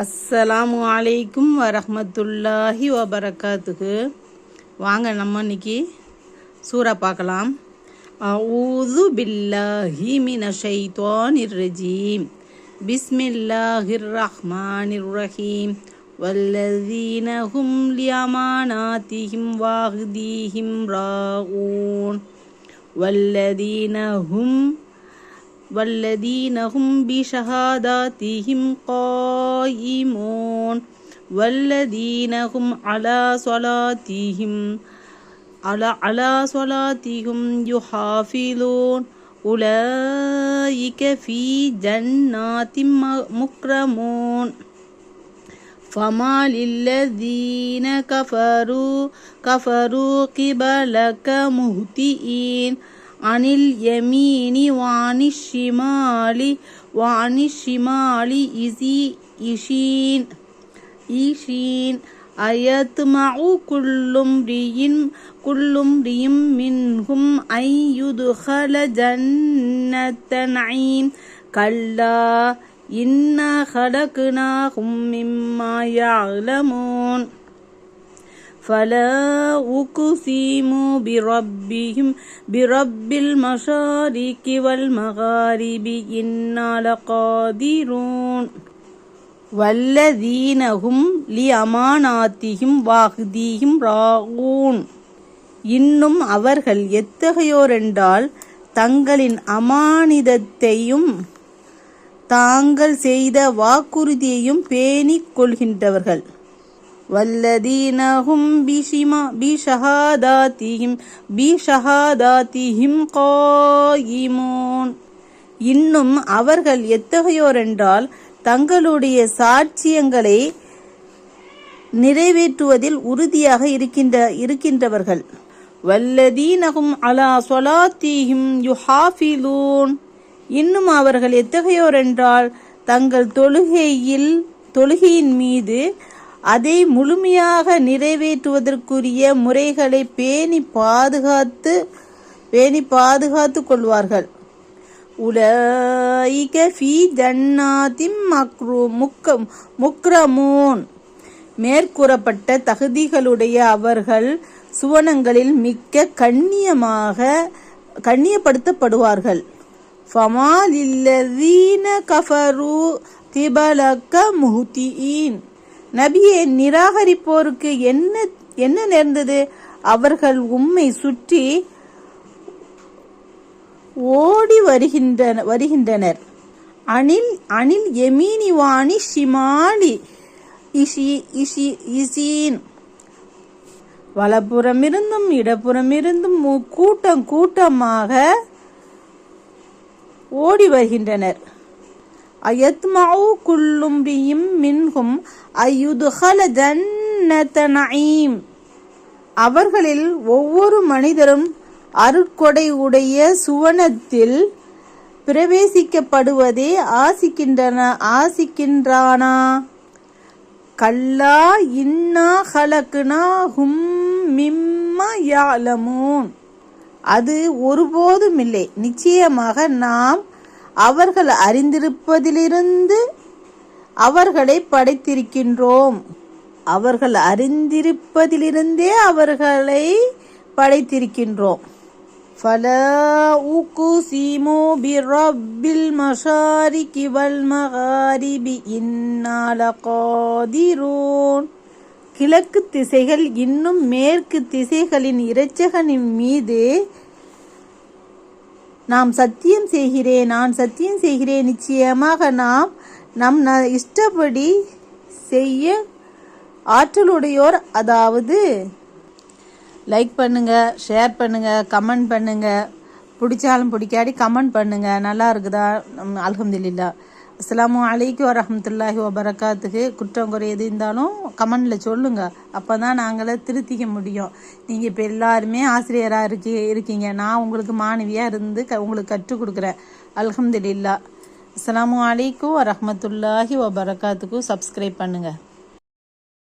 அஸ்ஸலாமு அலைக்கும் வரஹ்மத்துல்லாஹி வபரகாத்துஹு. வாங்க நம்ம இன்னைக்கு சூரா பார்க்கலாம். அஊது பில்லாஹி மினஷ் ஷைத்தானிர் ரஜீம். பிஸ்மில்லாஹிர் ரஹ்மானிர் ரஹீம். வல்லதீன ஹும் லியமானாதிஹிம் வஅஹ்தீஹிம் ராஊன். والذين هم بشهاداتهم قائمون والذين هم على صلاتهم يحافظون أولئك في جنات مكرمون. فما للذين كفروا قبلك مهطئين عن اليمين وعن الشمال إيشين أيطمع كل امرئ منهم أن يدخل جنة نعيم كلا إنا خلقناهم مما يعلمون. فلا أقسم برب المشارق والمغارب إنا لقادرون. والذين هم لأماناتهم وعهدهم راعون. இன்னும் அவர்கள் எத்தகையோரென்றால் தங்களின் அமானிதத்தையும் தாங்கள் செய்த வாக்குறுதியையும் பேணிக் கொள்கின்றவர்கள். والذين هم بشهاداتهم قائمون. இன்னும் அவர்கள் எத்தகையோரென்றால் தங்களுடைய சாட்சியங்களை நிறைவேற்றுவதில் உறுதியாக இருக்கின்றவர்கள். والذين هم على صلاتهم يحافظون. இன்னும் அவர்கள் எத்தகையோரென்றால் தங்கள் தொழுகையின் மீது அதை முழுமையாக நிறைவேற்றுவதற்குரிய முறைகளை பேணி பாதுகாத்து கொள்வார்கள். உலைக ஃபீ ஜன்னாத்தின் முக்ரமூன். மேற்கூறப்பட்ட தகுதிகளுடைய அவர்கள் சுவனங்களில் மிக்க கண்ணியப்படுத்தப்படுவார்கள். ஃபமா லில்லதீன கஃபரு கிபலக முஹ்திஈன். நபியை நிராகரிப்போருக்கு என்ன நேர்ந்தது? அவர்கள் உம்மை சுற்றி ஓடி வருகின்றனர். அனில் யமீனி வாணி ஷிமாலி இஷீன். வலப்புறமிருந்தும் இடப்புறமிருந்தும் கூட்டமாக ஓடி வருகின்றனர். அயத்மஉ குல்லு இம்ரிஇம் மின்ஹும் அய்யுத்கல ஜன்னத நஈம். அவர்களில் ஒவ்வொரு மனிதரும் அருட்கொடை உடைய சுவனத்தில் பிரவேசிக்கப்படுவதே ஆசிக்கின்றானா? கல்லா இன்னா ஹலக்னாஹும் மிம்மா யஅலமூன். அது ஒருபோதும் இல்லை. நிச்சயமாக நாம் அவர்கள் அறிந்திருப்பதிலிருந்து அவர்களை படைத்திருக்கின்றோம். அவர்கள் அறிந்திருப்பதிலிருந்தே அவர்களை படைத்திருக்கின்றோம். ஃபலா உக்ஸிமு பிரப்பில் மஷாரிகி வல் மகாரிபி இன்னா லகாதிரூன். கிழக்கு திசைகள் இன்னும் மேற்கு திசைகளின் இரட்சகனின் மீது நான் சத்தியம் செய்கிறேன். நிச்சயமாக நாம் நம் இஷ்டப்படி செய்ய ஆற்றலுடையோர். அதாவது லைக் பண்ணுங்க, ஷேர் பண்ணுங்க, கமெண்ட் பண்ணுங்க. பிடிச்சாலும் பிடிக்காடி கமெண்ட் பண்ணுங்க. நல்லா இருக்குதா? அல்ஹம்துலில்லாஹ். அஸ்ஸலாமு அலைக்கும் வரஹ்மத்துல்லாஹி வபரகாத்துஹு. குற்றம் குறை எது இருந்தாலும் கமெண்டில் சொல்லுங்க. அப்போ தான் நாங்களே திருத்திக்க முடியும். நீங்கள் இப்போ எல்லாருமே ஆசிரியராக இருக்கீங்க. நான் உங்களுக்கு மாணவியாக இருந்து உங்களுக்கு கற்றுக் கொடுக்குறேன். அல்ஹம்துலில்லாஹ். அஸ்ஸலாமு அலைக்கும் வரஹ்மத்துல்லாஹி வபரகாத்துஹு. சப்ஸ்கிரைப் பண்ணுங்கள்.